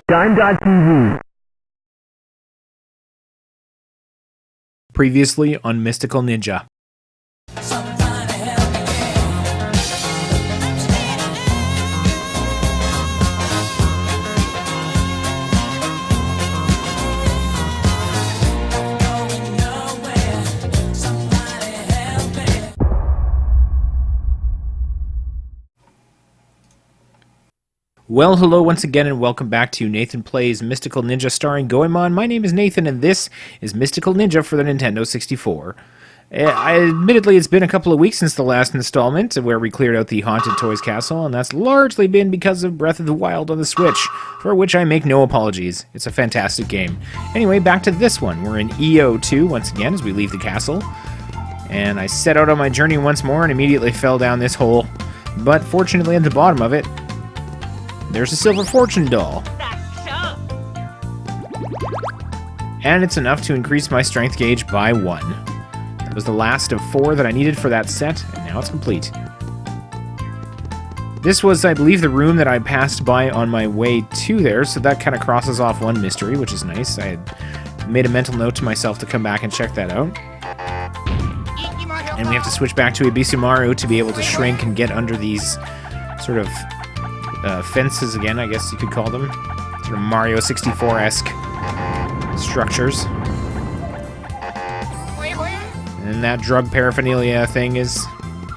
Time.tv. Previously on Mystical Ninja. Well, hello once again, and welcome back to Nathan Plays Mystical Ninja starring Goemon. My name is Nathan, and this is Mystical Ninja for the Nintendo 64. Admittedly, it's been a couple of weeks since the last installment, where we cleared out the Haunted Toys Castle, and that's largely been because of Breath of the Wild on the Switch, for which I make no apologies. It's a fantastic game. Anyway, back to this one. We're in EO2 once again as we leave the castle, and I set out on my journey once more and immediately fell down this hole, but fortunately at the bottom of it, there's a silver fortune doll. And it's enough to increase my strength gauge by 1. That was the last of 4 that I needed for that set, and now it's complete. This was, I believe, the room that I passed by on my way to there, so that kind of crosses off one mystery, which is nice. I had made a mental note to myself to come back and check that out. And we have to switch back to Ibisumaru to be able to shrink and get under these sort of fences again, I guess you could call them. Sort of Mario 64-esque structures. And that drug paraphernalia thing is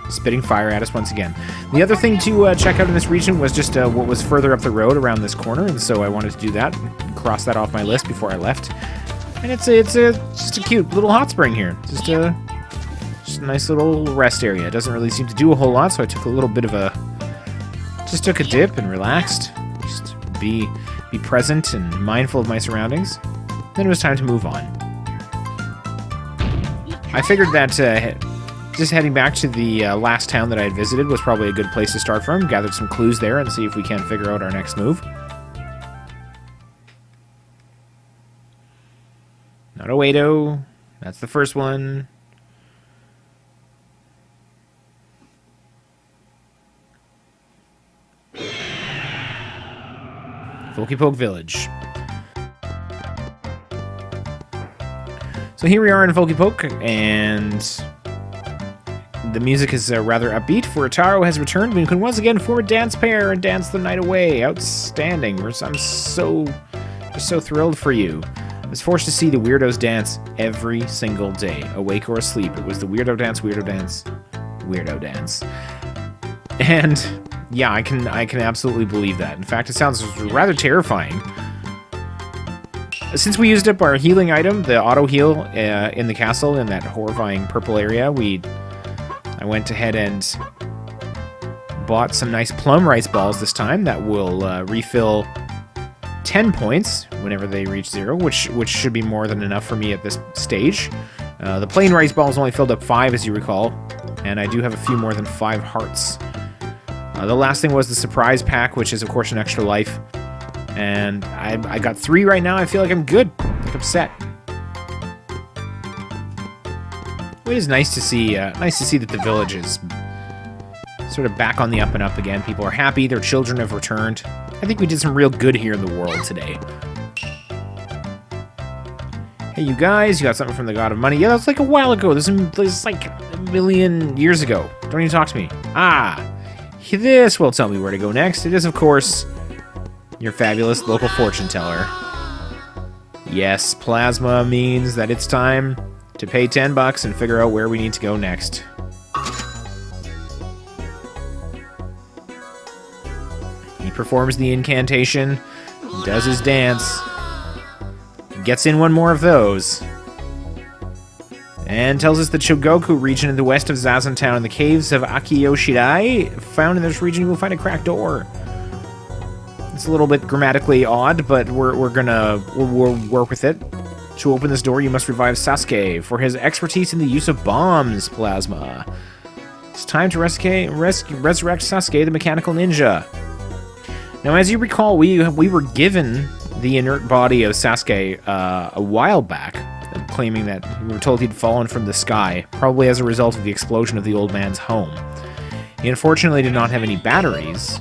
spitting fire at us once again. The other thing to check out in this region was just what was further up the road around this corner, and so I wanted to do that, cross that off my list before I left. And it's just a cute little hot spring here. Just a nice little rest area. It doesn't really seem to do a whole lot, so I took a little bit of a Just took a dip and relaxed. Just be present and mindful of my surroundings. Then it was time to move on. I figured that just heading back to the last town that I had visited was probably a good place to start from. Gathered some clues there and see if we can figure out our next move. Not a Wado. That's the first one. Volkypoke Village. So here we are in Volkypoke, and the music is rather upbeat. For Taro has returned. We can once again form a dance pair and dance the night away. Outstanding. I'm so thrilled for you. I was forced to see the weirdos dance every single day, awake or asleep. It was the weirdo dance, weirdo dance, weirdo dance. And yeah, I can absolutely believe that. In fact, it sounds rather terrifying. Since we used up our healing item, the auto heal in the castle in that horrifying purple area, I went ahead and bought some nice plum rice balls this time that will refill 10 points whenever they reach 0, which should be more than enough for me at this stage. The plain rice balls only filled up 5, as you recall, and I do have a few more than 5 hearts. The last thing was the surprise pack, which is, of course, an extra life. And I got 3 right now. I feel like I'm good. I'm set. It is nice to see that the village is sort of back on the up and up again. People are happy. Their children have returned. I think we did some real good here in the world today. Hey, you guys, you got something from the God of Money? Yeah, that's like a while ago. This is like a million years ago. Don't even talk to me. This will tell me where to go next. It is, of course, your fabulous local fortune teller. Yes, plasma means that it's time to pay $10 and figure out where we need to go next. He performs the incantation, does his dance, gets in one more of those, and tells us the Chogoku region in the west of Zazen Town in the caves of Akiyoshidai. Found in this region, you will find a cracked door. It's a little bit grammatically odd, but we'll work with it. To open this door, you must revive Sasuke for his expertise in the use of bombs, Plasma. It's time to resurrect Sasuke, the mechanical ninja. Now, as you recall, we were given the inert body of Sasuke a while back, claiming that we were told he'd fallen from the sky, probably as a result of the explosion of the old man's home. He unfortunately did not have any batteries,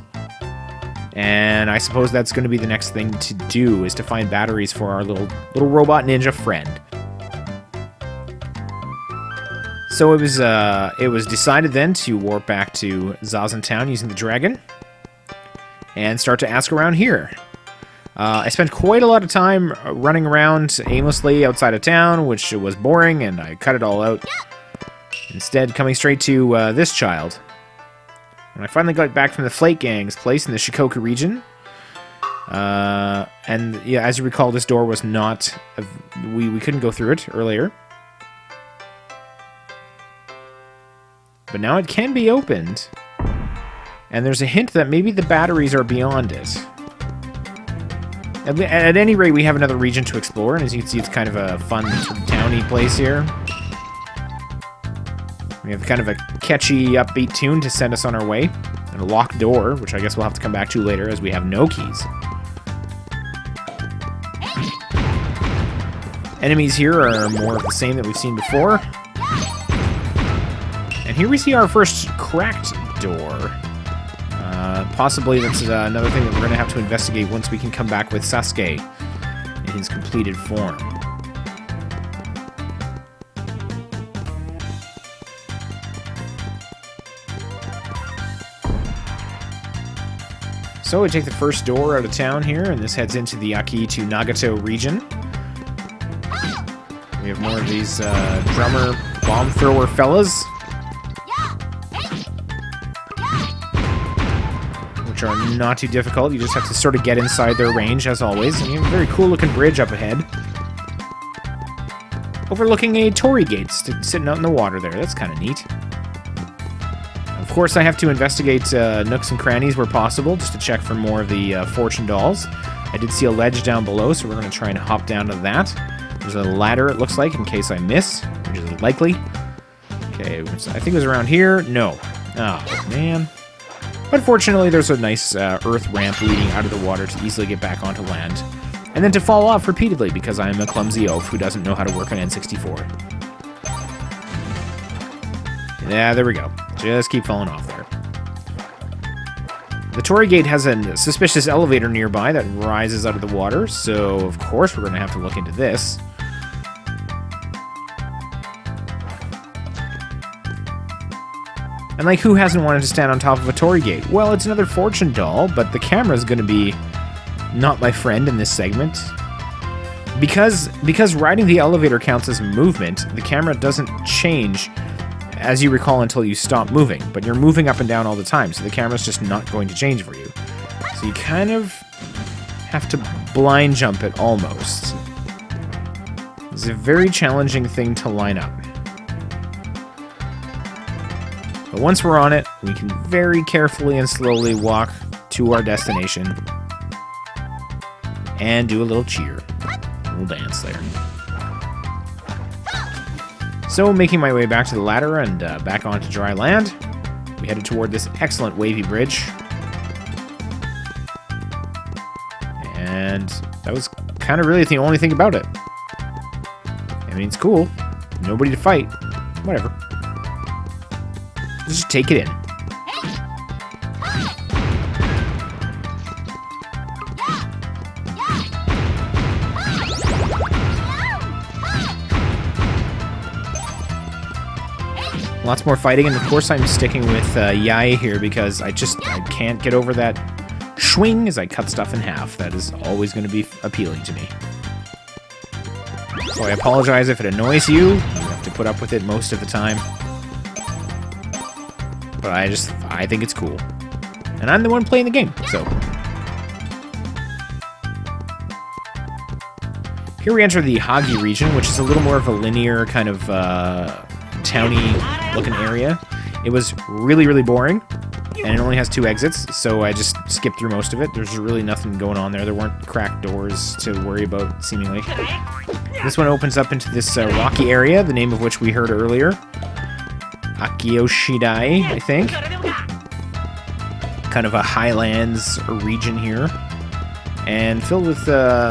And I suppose that's going to be the next thing to do, is to find batteries for our little robot ninja friend. So it was decided then to warp back to Zazen Town using the dragon and start to ask around here. I spent quite a lot of time running around aimlessly outside of town, which was boring, and I cut it all out. Instead, coming straight to this child. When I finally got back from the Flake Gang's place in the Shikoku region, and yeah, as you recall, this door was not... we couldn't go through it earlier. But now it can be opened. And there's a hint that maybe the batteries are beyond it. At any rate, we have another region to explore, and as you can see, it's kind of a fun, sort of towny place here. We have kind of a catchy, upbeat tune to send us on our way. And a locked door, which I guess we'll have to come back to later, as we have no keys. Enemies here are more of the same that we've seen before. And here we see our first cracked door. Possibly that's another thing that we're going to have to investigate once we can come back with Sasuke in his completed form. So we take the first door out of town here, and this heads into the Aki Nagato region. We have more of these drummer bomb thrower fellas, which are not too difficult. You just have to sort of get inside their range, as always. And you have a very cool looking bridge up ahead, overlooking a torii gate sitting out in the water there. That's kind of neat. Of course, I have to investigate nooks and crannies where possible, just to check for more of the fortune dolls. I did see a ledge down below, so we're going to try and hop down to that. There's a ladder, it looks like, in case I miss, which is likely. Okay, I think it was around here. No. Oh, man. But fortunately, there's a nice earth ramp leading out of the water to easily get back onto land. And then to fall off repeatedly, because I am a clumsy oaf who doesn't know how to work an N64. Yeah, there we go. Just keep falling off there. The torii gate has a suspicious elevator nearby that rises out of the water, so of course we're going to have to look into this. And like, who hasn't wanted to stand on top of a torii gate? Well, it's another fortune doll, but the camera's going to be not my friend in this segment. Because riding the elevator counts as movement, the camera doesn't change, as you recall, until you stop moving. But you're moving up and down all the time, so the camera's just not going to change for you. So you kind of have to blind jump it, almost. It's a very challenging thing to line up. But once we're on it, we can very carefully and slowly walk to our destination and do a little cheer. A little dance there. So, making my way back to the ladder and back onto dry land, we headed toward this excellent wavy bridge. And that was kind of really the only thing about it. I mean, it's cool. Nobody to fight. Whatever. Just take it in. Lots more fighting, and of course I'm sticking with Yae here because I can't get over that swing as I cut stuff in half. That is always going to be appealing to me. So I apologize if it annoys you. You have to put up with it most of the time. But I think it's cool. And I'm the one playing the game, so. Here we enter the Hagi region, which is a little more of a linear kind of towny-looking area. It was really, really boring, and it only has 2 exits, so I just skipped through most of it. There's really nothing going on there. There weren't cracked doors to worry about, seemingly. This one opens up into this rocky area, the name of which we heard earlier. Akioshidai, I think. Kind of a highlands region here. And filled with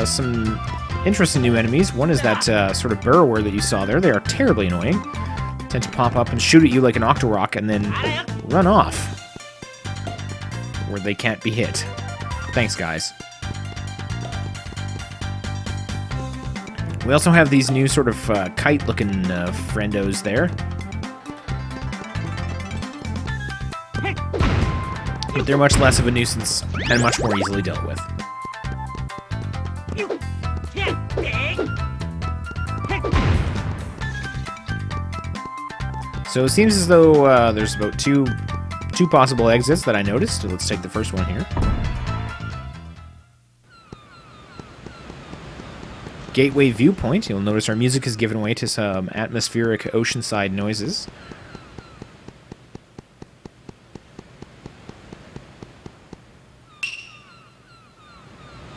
some interesting new enemies. One is that sort of burrower that you saw there. They are terribly annoying. Tend to pop up and shoot at you like an Octorok and then run off. Where they can't be hit. Thanks, guys. We also have these new sort of kite-looking friendos there. But they're much less of a nuisance and much more easily dealt with. So it seems as though there's about two possible exits that I noticed. Let's take the first one here. Gateway viewpoint. You'll notice our music is given way to some atmospheric oceanside noises.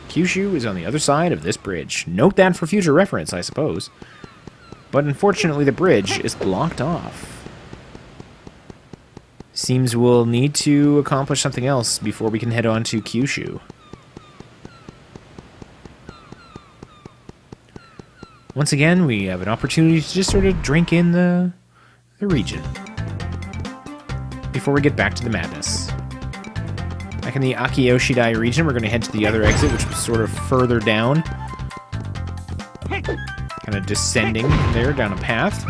Kyushu is on the other side of this bridge. Note that for future reference, I suppose. But unfortunately, the bridge is blocked off. Seems we'll need to accomplish something else before we can head on to Kyushu. Once again, we have an opportunity to just sort of drink in the region before we get back to the madness. Back in the Aki region, we're going to head to the other exit, which was sort of further down. Kind of descending there down a path.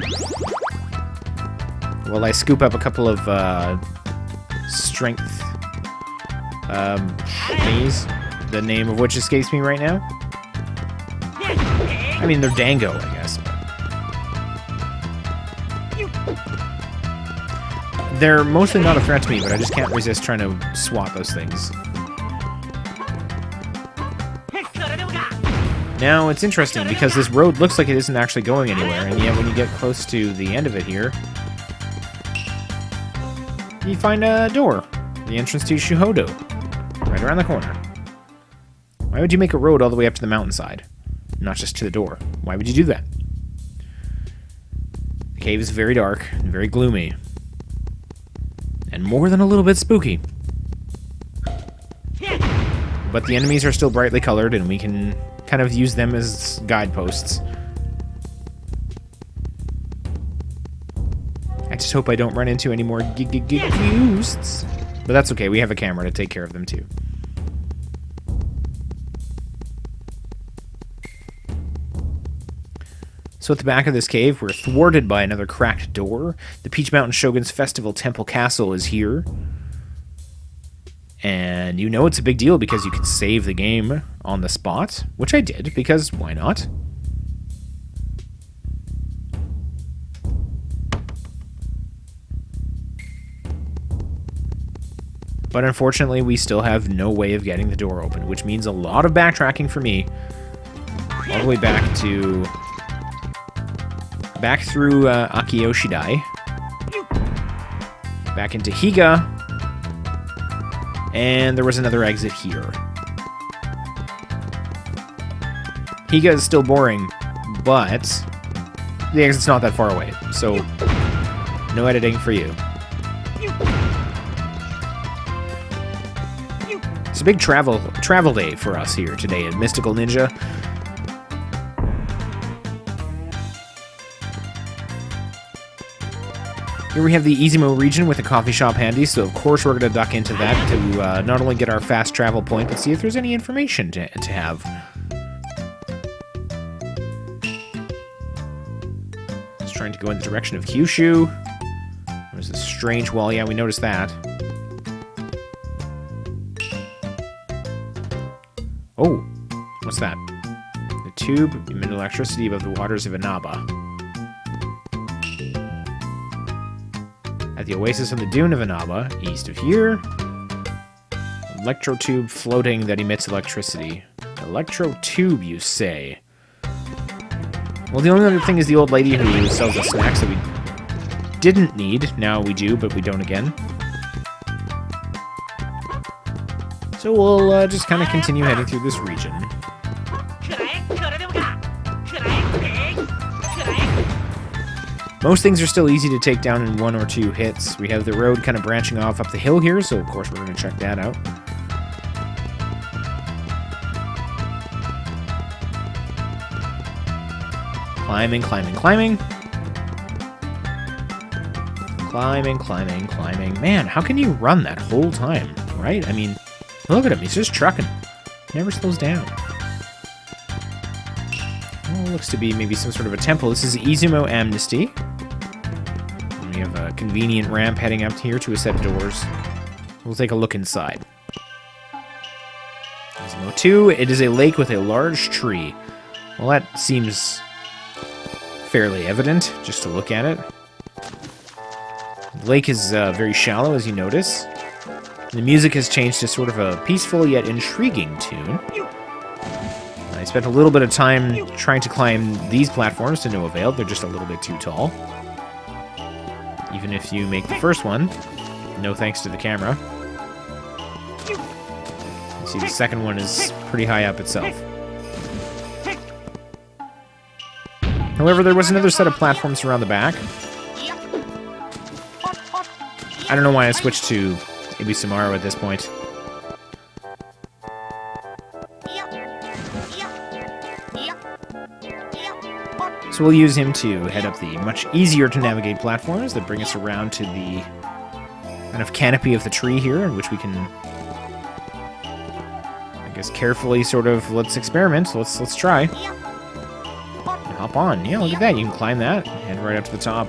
While I scoop up a couple of strength enemies, the name of which escapes me right now. I mean, they're Dango, I guess. They're mostly not a threat to me, but I just can't resist trying to swat those things. Now, it's interesting, because this road looks like it isn't actually going anywhere, and yet when you get close to the end of it here, you find a door. The entrance to Shuhodo. Right around the corner. Why would you make a road all the way up to the mountainside? Not just to the door. Why would you do that? The cave is very dark and very gloomy. And more than a little bit spooky. But the enemies are still brightly colored, and we can kind of use them as guideposts. I just hope I don't run into any more ghosts. But that's okay, we have a camera to take care of them too. So at the back of this cave, we're thwarted by another cracked door. The Peach Mountain Shogun's Festival Temple Castle is here. And you know it's a big deal because you can save the game on the spot, which I did, because why not? But unfortunately, we still have no way of getting the door open, which means a lot of backtracking for me. All the way back to... back through Aki back into Higa, and there was another exit here. Higa is still boring, but the exit's not that far away, so no editing for you. It's a big travel day for us here today at Mystical Ninja. Here we have the Izumo region with a coffee shop handy, so of course we're going to duck into that to not only get our fast travel point, but see if there's any information to have. Just trying to go in the direction of Kyushu. There's this strange wall. Yeah, we noticed that. Oh, what's that? The tube emit electricity above the waters of Inaba. At the oasis on the dune of Inaba, east of here. Electro tube floating that emits electricity. Electro tube, you say? Well, the only other thing is the old lady who sells us snacks that we didn't need. Now we do, but we don't again. So we'll just kind of continue heading through this region. Most things are still easy to take down in 1 or 2 hits. We have the road kind of branching off up the hill here, so of course we're going to check that out. Climbing, climbing, climbing. Climbing, climbing, climbing. Man, how can you run that whole time, right? I mean, Look at him, he's just trucking. Never slows down. Well, looks to be maybe some sort of a temple. This is Izumo Amnesty. And we have a convenient ramp heading up here to a set of doors. We'll take a look inside. Izumo 2, it is a lake with a large tree. Well, that seems fairly evident, just to look at it. The lake is very shallow, as you notice. The music has changed to sort of a peaceful yet intriguing tune. I spent a little bit of time trying to climb these platforms to no avail. They're just a little bit too tall. Even if you make the first one, no thanks to the camera. You see, the second one is pretty high up itself. However, there was another set of platforms around the back. I don't know why I switched to Ibisumaru at this point. So we'll use him to head up the much easier to navigate platforms that bring us around to the kind of canopy of the tree here, in which we can, I guess, carefully sort of, let's experiment, let's try. And hop on. Yeah, look at that. You can climb that, head right up to the top.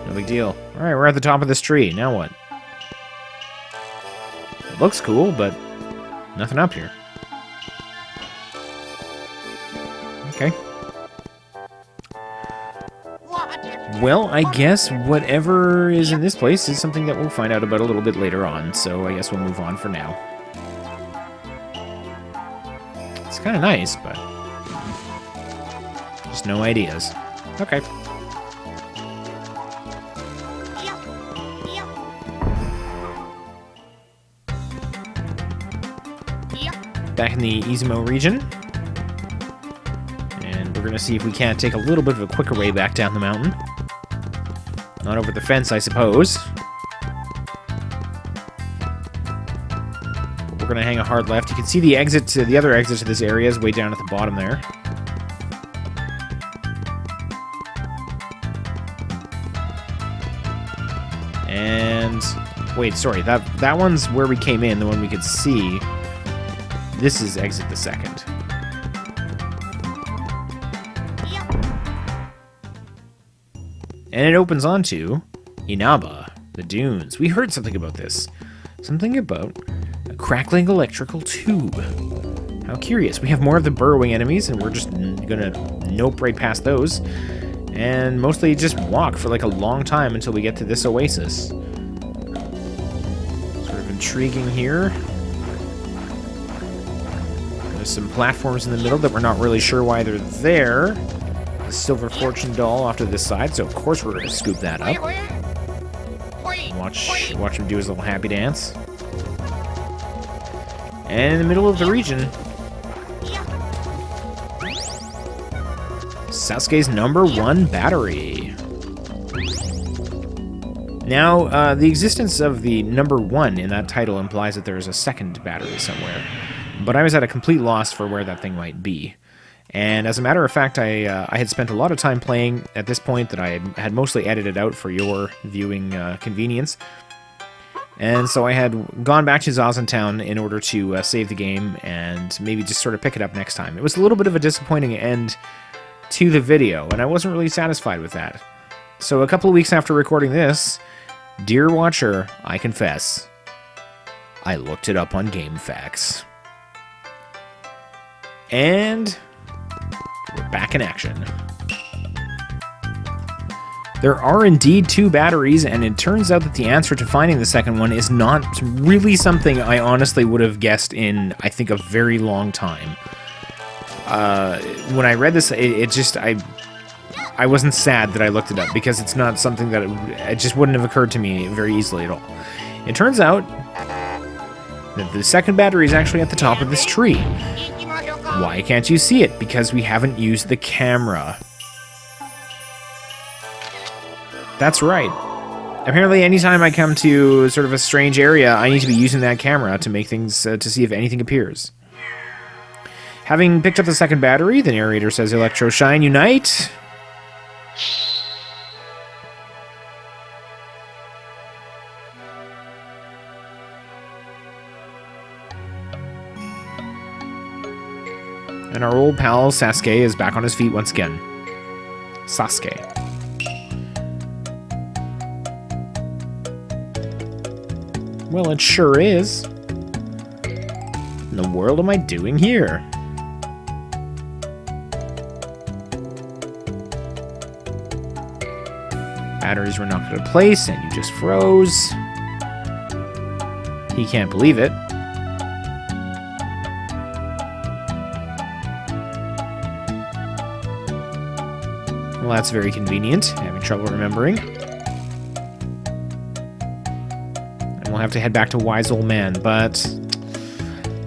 No big deal. Alright, we're at the top of this tree. Now what? It looks cool, but nothing up here. Okay. Well, I guess whatever is in this place is something that we'll find out about a little bit later on, so I guess we'll move on for now. It's kind of nice, but just no ideas. Okay. Back in the Izumo region. And we're going to see if we can't take a little bit of a quicker way back down the mountain. Not over the fence, I suppose. We're going to hang a hard left. You can see the exit to the other exit to this area is way down at the bottom there. And wait, sorry, that one's where we came in, the one we could see. This is exit the second. And it opens onto Inaba, the dunes. We heard something about this. Something about a crackling electrical tube. How curious. We have more of the burrowing enemies, and we're just gonna nope right past those. And mostly just walk for like a long time until we get to this oasis. Sort of intriguing here. There's some platforms in the middle that we're not really sure why they're there. The silver fortune doll off to this side, so of course we're going to scoop that up. Watch him do his little happy dance. And in the middle of the region, Sasuke's #1 battery. Now, the existence of the #1 in that title implies that there is a second battery somewhere. But I was at a complete loss for where that thing might be. And as a matter of fact, I had spent a lot of time playing at this point that I had mostly edited out for your viewing convenience. And so I had gone back to Zazentown in order to save the game and maybe just sort of pick it up next time. It was a little bit of a disappointing end to the video, and I wasn't really satisfied with that. So a couple of weeks after recording this, dear watcher, I confess, I looked it up on GameFAQs. And we're back in action. There are indeed 2 batteries, and it turns out that the answer to finding the second one is not really something I honestly would have guessed in, I think, a very long time. When I read this, I wasn't sad that I looked it up, because it's not something that it just wouldn't have occurred to me very easily at all. It turns out that the second battery is actually at the top of this tree. Why can't you see it? Because we haven't used the camera. That's right. Apparently, anytime I come to sort of a strange area, I need to be using that camera to make things, to see if anything appears. Having picked up the second battery, the narrator says, Electro Shine, unite! And our old pal Sasuke is back on his feet once again. Sasuke. Well, it sure is. What in the world am I doing here? Batteries were knocked out of place, and you just froze. He can't believe it. Well, that's very convenient. Having trouble remembering. And we'll have to head back to Wise Old Man, but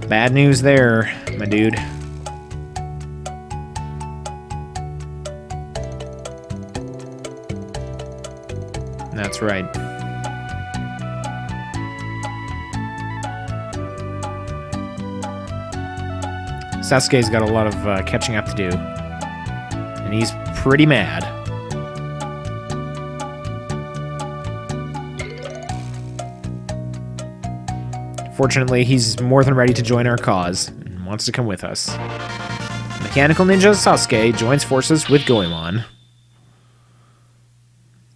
bad news there, my dude. That's right. Sasuke's got a lot of catching up to do. And he's pretty mad. Fortunately, he's more than ready to join our cause and wants to come with us. Mechanical Ninja Sasuke joins forces with Goemon.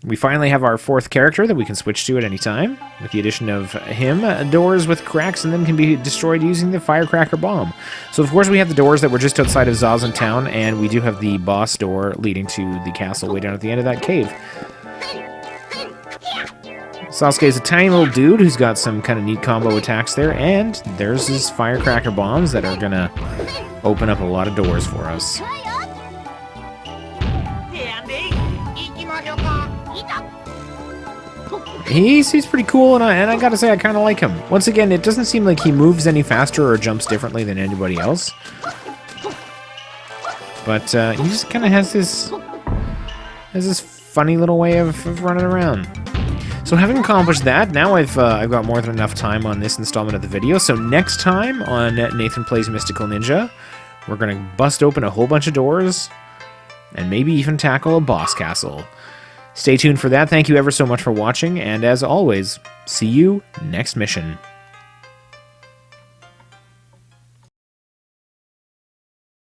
We finally have our fourth character that we can switch to at any time. With the addition of him, doors with cracks and then can be destroyed using the firecracker bomb. So of course we have the doors that were just outside of Zazen Town, and we do have the boss door leading to the castle way down at the end of that cave. Sasuke's a tiny little dude who's got some kind of neat combo attacks there, and there's his firecracker bombs that are gonna open up a lot of doors for us. He's pretty cool, and I gotta say, I kind of like him. Once again, it doesn't seem like he moves any faster or jumps differently than anybody else. But he just kind of has this funny little way of running around. So having accomplished that, now I've got more than enough time on this installment of the video. So next time on Nathan Plays Mystical Ninja, we're going to bust open a whole bunch of doors and maybe even tackle a boss castle. Stay tuned for that. Thank you ever so much for watching, and as always, see you next mission.